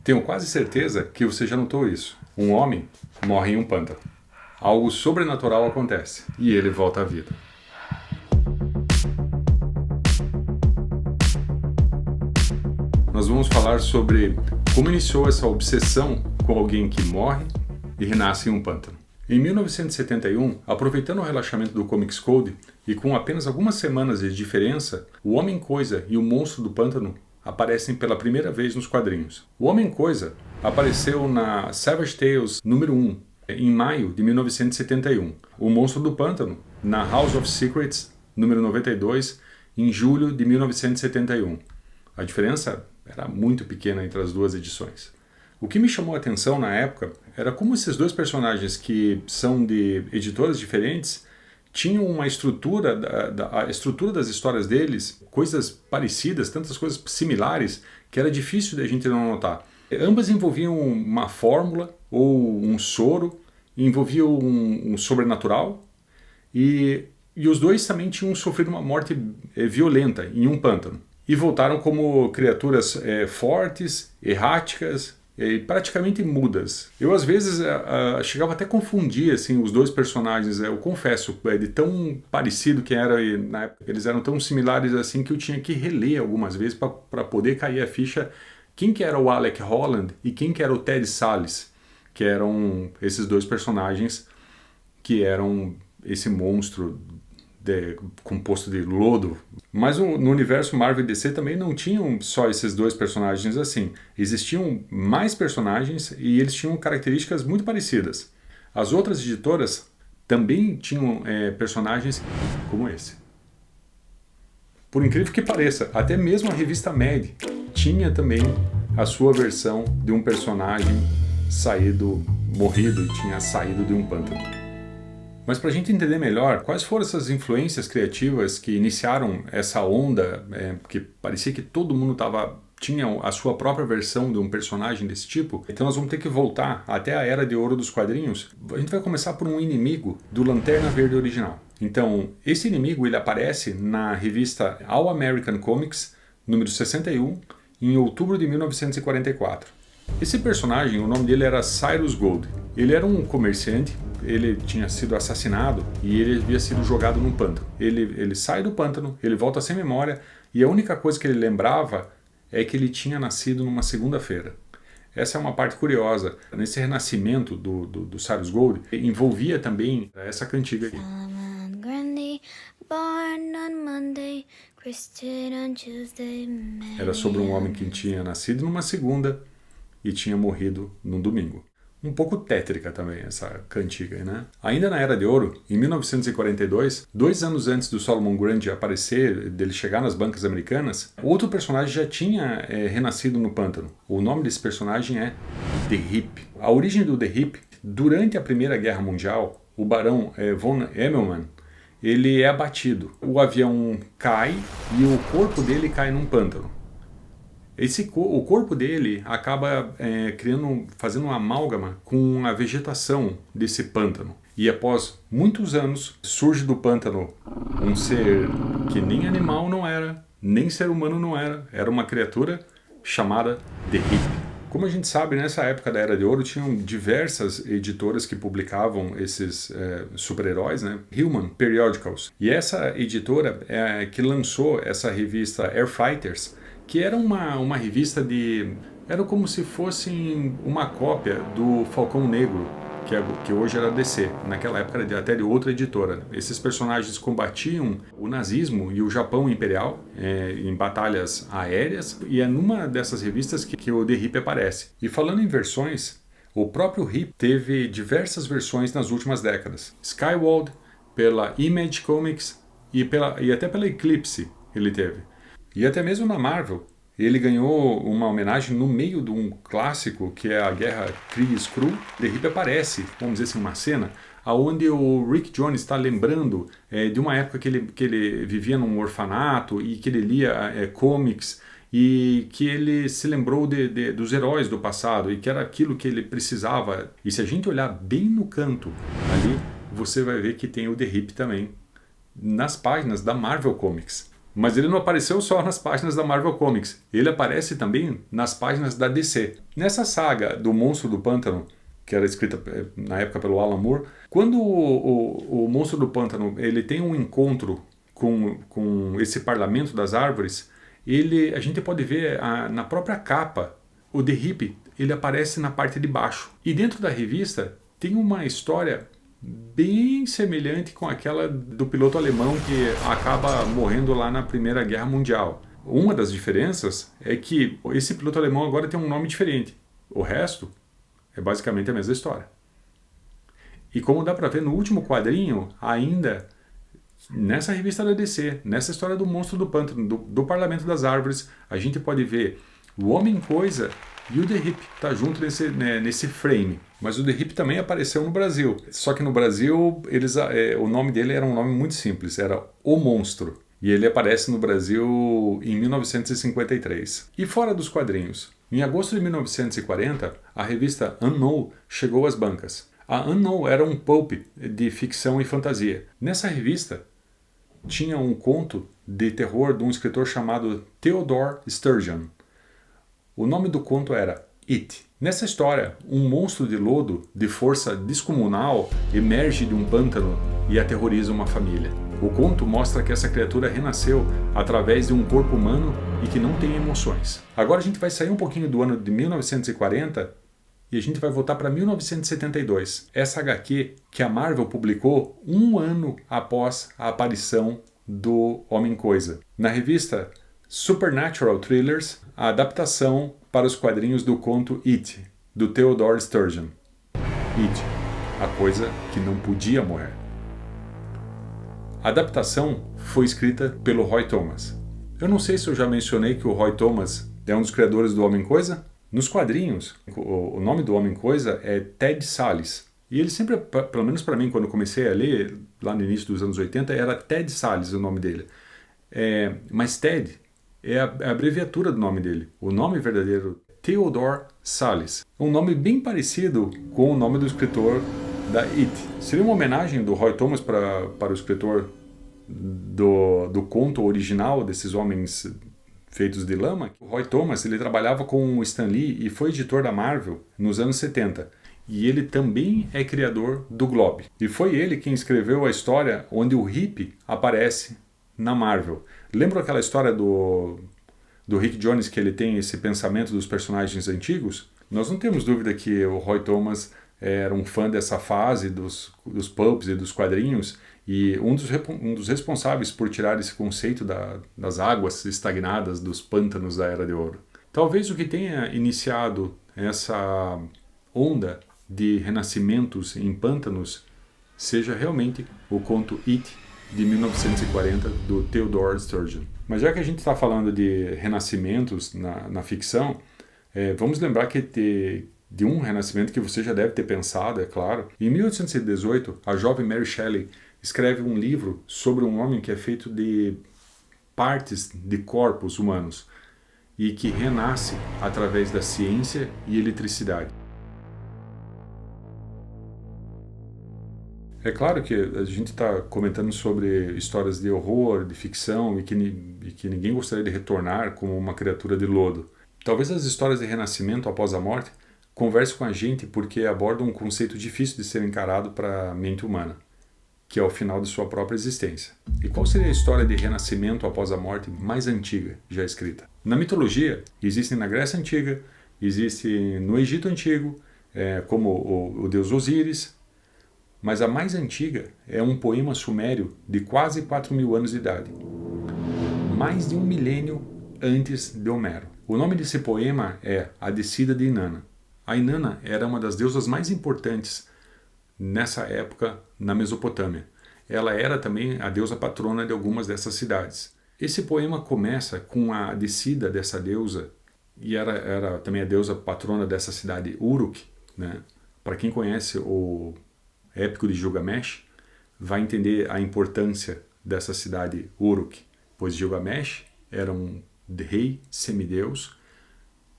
Tenho quase certeza que você já notou isso. Um homem morre em um pântano. Algo sobrenatural acontece e ele volta à vida. Nós vamos falar sobre como iniciou essa obsessão com alguém que morre e renasce em um pântano. Em 1971, aproveitando o relaxamento do Comics Code e com apenas algumas semanas de diferença, o Homem-Coisa e o Monstro do Pântano aparecem pela primeira vez nos quadrinhos. O Homem-Coisa apareceu na Savage Tales número 1, em maio de 1971. O Monstro do Pântano, na House of Secrets número 92, em julho de 1971. A diferença era muito pequena entre as duas edições. O que me chamou a atenção na época era como esses dois personagens, que são de editoras diferentes, tinham uma estrutura, a estrutura das histórias deles, coisas parecidas, tantas coisas similares, que era difícil de a gente não notar. Ambas envolviam uma fórmula ou um soro, envolviam um sobrenatural, e os dois também tinham sofrido uma morte violenta em um pântano. E voltaram como criaturas fortes, erráticas, e praticamente mudas. Eu às vezes chegava até a confundir assim, os dois personagens, eu confesso, de tão parecido que era, e na época eles eram tão similares assim que eu tinha que reler algumas vezes para poder cair a ficha quem que era o Alec Holland e quem que era o Ted Sallis, que eram esses dois personagens que eram esse monstro composto de lodo. Mas no universo Marvel e DC também não tinham só esses dois personagens assim. Existiam mais personagens e eles tinham características muito parecidas. As outras editoras também tinham personagens como esse. Por incrível que pareça, até mesmo a revista Mad tinha também a sua versão de um personagem morrido e tinha saído de um pântano. Mas para a gente entender melhor quais foram essas influências criativas que iniciaram essa onda, que parecia que todo mundo tinha a sua própria versão de um personagem desse tipo, então nós vamos ter que voltar até a Era de Ouro dos quadrinhos. A gente vai começar por um inimigo do Lanterna Verde original. Então, esse inimigo ele aparece na revista All American Comics, número 61, em outubro de 1944. Esse personagem, o nome dele era Cyrus Gold. Ele era um comerciante, ele tinha sido assassinado e ele havia sido jogado num pântano. Ele sai do pântano, ele volta sem memória e a única coisa que ele lembrava é que ele tinha nascido numa segunda-feira. Essa é uma parte curiosa. Nesse renascimento do Cyrus Gold, envolvia também essa cantiga aqui. Era sobre um homem que tinha nascido numa segunda e tinha morrido num domingo. Um pouco tétrica também essa cantiga, né? Ainda na Era de Ouro, em 1942, 2 anos antes do Solomon Grundy aparecer, dele chegar nas bancas americanas, outro personagem já tinha renascido no pântano. O nome desse personagem é The Hip. A origem do The Hip, durante a Primeira Guerra Mundial, o barão von Emmelmann, ele é abatido. O avião cai e o corpo dele cai num pântano. O corpo dele acaba fazendo uma amálgama com a vegetação desse pântano. E após muitos anos, surge do pântano um ser que nem animal não era, nem ser humano não era uma criatura chamada The Hip. Como a gente sabe, nessa época da Era de Ouro, tinham diversas editoras que publicavam esses super-heróis, né? Human Periodicals. E essa editora que lançou essa revista Air Fighters, que era uma revista era como se fosse uma cópia do Falcão Negro, que hoje era DC. Naquela época era até de outra editora. Esses personagens combatiam o nazismo e o Japão imperial em batalhas aéreas, e é numa dessas revistas que o The Hip aparece. E falando em versões, o próprio Hip teve diversas versões nas últimas décadas. Skyward, pela Image Comics e até pela Eclipse ele teve. E até mesmo na Marvel, ele ganhou uma homenagem no meio de um clássico, que é a Guerra Kree-Skrull. The Hip aparece, vamos dizer assim, uma cena onde o Rick Jones está lembrando de uma época que ele vivia num orfanato e que ele lia comics, e que ele se lembrou dos heróis do passado e que era aquilo que ele precisava. E se a gente olhar bem no canto ali, você vai ver que tem o The Hip também nas páginas da Marvel Comics. Mas ele não apareceu só nas páginas da Marvel Comics, ele aparece também nas páginas da DC. Nessa saga do Monstro do Pântano, que era escrita na época pelo Alan Moore, quando o Monstro do Pântano ele tem um encontro com esse Parlamento das Árvores, a gente pode ver na própria capa, o The Hip, ele aparece na parte de baixo. E dentro da revista tem uma história bem semelhante com aquela do piloto alemão que acaba morrendo lá na Primeira Guerra Mundial. Uma das diferenças é que esse piloto alemão agora tem um nome diferente. O resto é basicamente a mesma história. E como dá para ver no último quadrinho, ainda nessa revista da DC, nessa história do Monstro do Pântano, do Parlamento das Árvores, a gente pode ver o Homem-Coisa e o The Hip tá junto nesse frame. Mas o The Hip também apareceu no Brasil. Só que no Brasil, o nome dele era um nome muito simples, era O Monstro. E ele aparece no Brasil em 1953. E fora dos quadrinhos, em agosto de 1940, a revista Unknown chegou às bancas. A Unknown era um pulp de ficção e fantasia. Nessa revista, tinha um conto de terror de um escritor chamado Theodore Sturgeon. O nome do conto era It. Nessa história, um monstro de lodo de força descomunal emerge de um pântano e aterroriza uma família. O conto mostra que essa criatura renasceu através de um corpo humano e que não tem emoções. Agora a gente vai sair um pouquinho do ano de 1940 e a gente vai voltar para 1972. Essa HQ que a Marvel publicou um ano após a aparição do Homem-Coisa. Na revista Supernatural Thrillers, a adaptação para os quadrinhos do conto It, do Theodore Sturgeon. It, a coisa que não podia morrer. A adaptação foi escrita pelo Roy Thomas. Eu não sei se eu já mencionei que o Roy Thomas é um dos criadores do Homem-Coisa. Nos quadrinhos, o nome do Homem-Coisa é Ted Salles. E ele sempre, pelo menos para mim, quando eu comecei a ler, lá no início dos anos 80, era Ted Salles o nome dele. Mas Ted é a abreviatura do nome dele. O nome verdadeiro é Theodore Salles. Um nome bem parecido com o nome do escritor da It. Seria uma homenagem do Roy Thomas para o escritor do conto original desses homens feitos de lama. O Roy Thomas ele trabalhava com o Stan Lee e foi editor da Marvel nos anos 70. E ele também é criador do Globe. E foi ele quem escreveu a história onde o Hip aparece na Marvel. Lembra aquela história do Rick Jones que ele tem esse pensamento dos personagens antigos? Nós não temos dúvida que o Roy Thomas era um fã dessa fase dos pulps e dos quadrinhos e um dos responsáveis por tirar esse conceito das águas estagnadas dos pântanos da Era de Ouro. Talvez o que tenha iniciado essa onda de renascimentos em pântanos seja realmente o conto It, de 1940, do Theodore Sturgeon. Mas já que a gente está falando de renascimentos na ficção, vamos lembrar que de um renascimento que você já deve ter pensado, é claro. Em 1818, a jovem Mary Shelley escreve um livro sobre um homem que é feito de partes de corpos humanos e que renasce através da ciência e eletricidade. É claro que a gente está comentando sobre histórias de horror, de ficção e que ninguém gostaria de retornar como uma criatura de lodo. Talvez as histórias de renascimento após a morte conversem com a gente porque abordam um conceito difícil de ser encarado para a mente humana, que é o final de sua própria existência. E qual seria a história de renascimento após a morte mais antiga já escrita? Na mitologia, existem na Grécia Antiga, existe no Egito Antigo, como o deus Osíris, mas a mais antiga é um poema sumério de quase 4.000 anos de idade, mais de 1 milênio antes de Homero. O nome desse poema é A Descida de Inanna. A Inanna era uma das deusas mais importantes nessa época na Mesopotâmia. Ela era também a deusa patrona de algumas dessas cidades. Esse poema começa com a descida dessa deusa, e era também a deusa patrona dessa cidade, Uruk, né? Para quem conhece o Épico de Gilgamesh, vai entender a importância dessa cidade Uruk, pois Gilgamesh era um rei semideus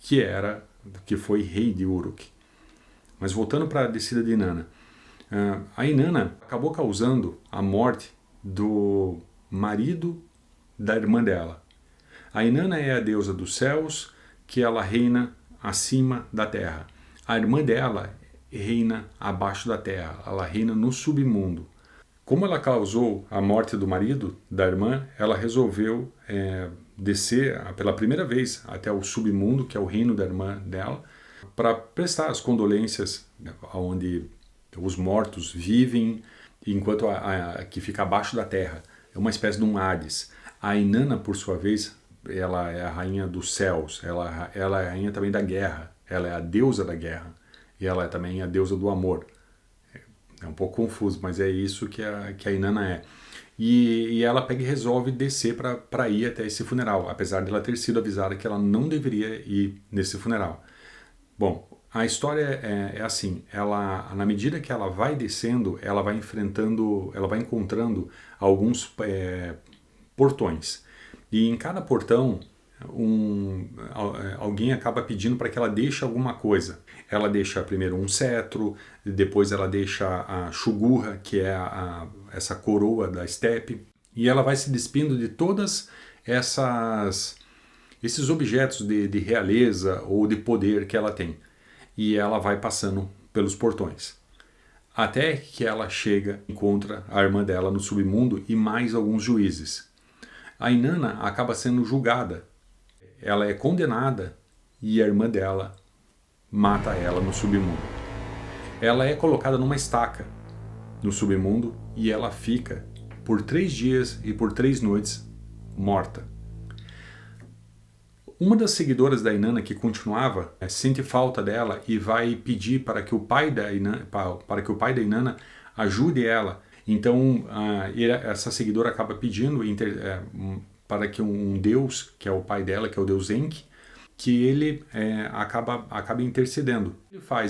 que foi rei de Uruk. Mas voltando para a descida de Inanna, a Inanna acabou causando a morte do marido da irmã dela. A Inanna é a deusa dos céus, que ela reina acima da terra. A irmã dela reina abaixo da terra, ela reina no submundo. Como ela causou a morte do marido da irmã, ela resolveu descer pela primeira vez até o submundo, que é o reino da irmã dela, para prestar as condolências onde os mortos vivem, enquanto que fica abaixo da terra. É uma espécie de um Hades. A Inanna, por sua vez, ela é a rainha dos céus, ela é a rainha também da guerra, ela é a deusa da guerra, e ela é também a deusa do amor. É um pouco confuso, mas é isso que a Inanna é. E ela pega e resolve descer para ir até esse funeral, apesar de ela ter sido avisada que ela não deveria ir nesse funeral. Bom, a história é assim, na medida que ela vai descendo, ela vai encontrando alguns portões. E em cada portão, alguém acaba pedindo para que ela deixe alguma coisa. Ela deixa primeiro um cetro, depois ela deixa a Shugurra, que é essa coroa da estepe, e ela vai se despindo de todas esses objetos de realeza ou de poder que ela tem. E ela vai passando pelos portões. Até que ela encontra a irmã dela no submundo e mais alguns juízes. A Inanna acaba sendo julgada. Ela é condenada e a irmã dela mata ela no submundo. Ela é colocada numa estaca no submundo e ela fica por 3 dias e por 3 noites morta. Uma das seguidoras da Inanna que continuava sente falta dela e vai pedir para que o pai da Inanna ajude ela. Então essa seguidora acaba pedindo para que um deus, que é o pai dela, que é o deus Enki, que ele acaba intercedendo.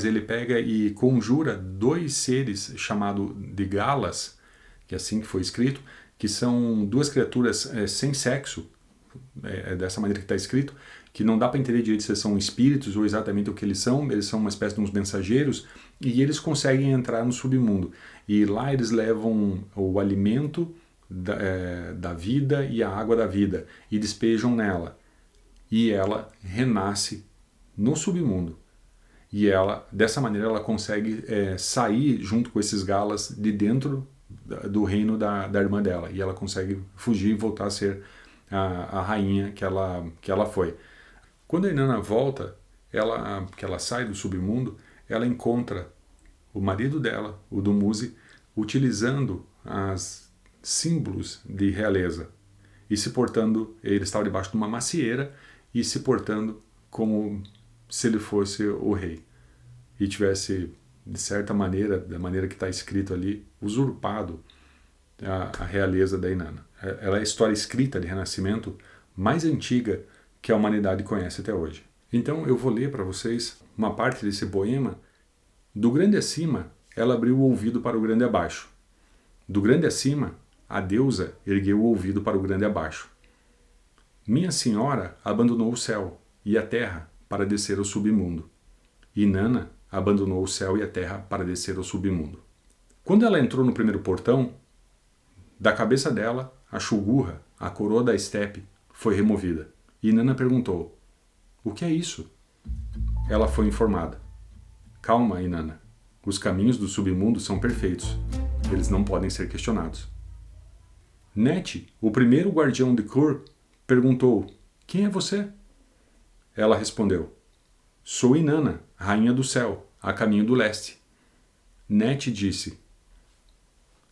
Ele pega e conjura 2 seres chamados de Galas, que é assim que foi escrito, que são 2 criaturas sem sexo, dessa maneira que está escrito, que não dá para entender direito se são espíritos ou exatamente o que eles são uma espécie de uns mensageiros, e eles conseguem entrar no submundo. E lá eles levam o alimento da vida e a água da vida, e despejam nela. E ela renasce no submundo. E dessa maneira ela consegue sair junto com esses Galas de dentro do reino da irmã dela. E ela consegue fugir e voltar a ser a rainha que ela foi. Quando a Inanna volta, que ela sai do submundo, ela encontra o marido dela, o Dumuzi, utilizando os símbolos de realeza. E se portando, ele estava debaixo de uma macieira, e se portando como se ele fosse o rei. E tivesse, de certa maneira, da maneira que está escrito ali, usurpado a realeza da Inanna. Ela é a história escrita de renascimento mais antiga que a humanidade conhece até hoje. Então eu vou ler para vocês uma parte desse poema. Do grande acima, ela abriu o ouvido para o grande abaixo. Do grande acima, a deusa ergueu o ouvido para o grande abaixo. Minha senhora abandonou o céu e a terra para descer ao submundo. Inanna abandonou o céu e a terra para descer ao submundo. Quando ela entrou no primeiro portão, da cabeça dela, a Shugurra, a coroa da estepe, foi removida. Inanna perguntou: "O que é isso?" Ela foi informada: "Calma, Inanna. Os caminhos do submundo são perfeitos. Eles não podem ser questionados." Net, o primeiro guardião de Kur, perguntou: "Quem é você?" Ela respondeu: "Sou Inanna, rainha do céu, a caminho do leste." Net disse: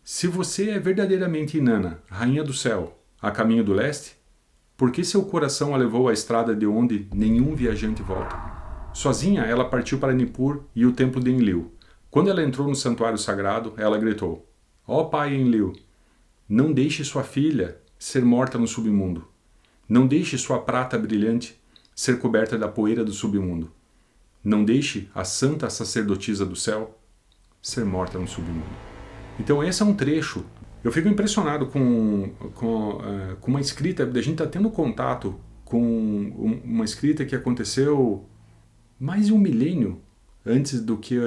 "Se você é verdadeiramente Inanna, rainha do céu, a caminho do leste, por que seu coração a levou à estrada de onde nenhum viajante volta?" Sozinha, ela partiu para Nippur e o templo de Enlil. Quando ela entrou no santuário sagrado, ela gritou: "Ó pai Enlil, não deixe sua filha ser morta no submundo. Não deixe sua prata brilhante ser coberta da poeira do submundo. Não deixe a santa sacerdotisa do céu ser morta no submundo." Então esse é um trecho. Eu fico impressionado com uma escrita, a gente está tendo contato com uma escrita que aconteceu mais de 1 milênio antes do que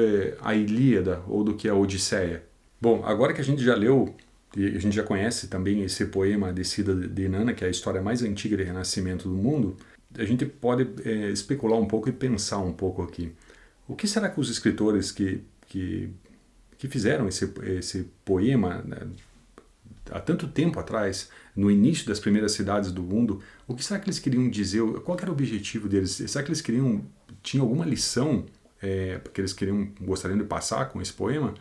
a Ilíada ou do que a Odisseia. Bom, agora que a gente já leu e a gente já conhece também esse poema Descida de Inanna, que é a história mais antiga de renascimento do mundo, a gente pode especular um pouco e pensar um pouco aqui. O que será que os escritores que fizeram esse poema, né, há tanto tempo atrás, no início das primeiras cidades do mundo, o que será que eles queriam dizer? Qual era o objetivo deles? Será que eles tinham alguma lição que eles gostariam de passar com esse poema?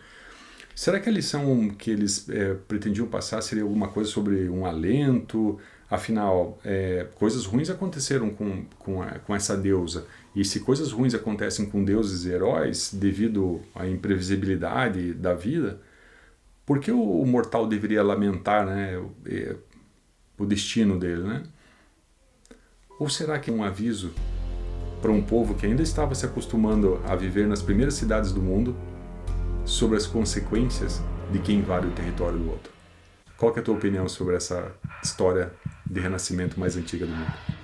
Será que a lição que eles pretendiam passar seria alguma coisa sobre um alento? Afinal, coisas ruins aconteceram com essa deusa. E se coisas ruins acontecem com deuses e heróis devido à imprevisibilidade da vida, por que o mortal deveria lamentar, né, o destino dele, né? Ou será que é um aviso para um povo que ainda estava se acostumando a viver nas primeiras cidades do mundo sobre as consequências de quem invade o território do outro? Qual que é a tua opinião sobre essa história de renascimento mais antiga do mundo?